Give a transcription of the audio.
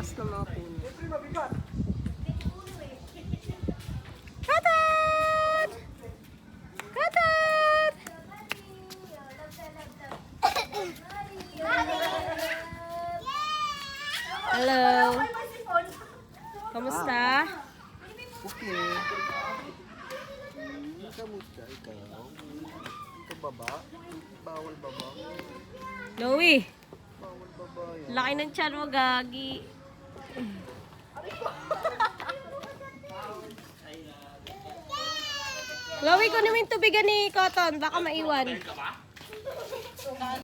taas ng mga puno. Katat! Katat! Hello. Kamusta? Okay. Kamusta ikaw? Ikaw baba? Bawal baba? Louie, Bawal baba yan. laki ng tiyan mo, gagi. Louie, kunin mo yung tubigan ni Cotton. Baka maiwan.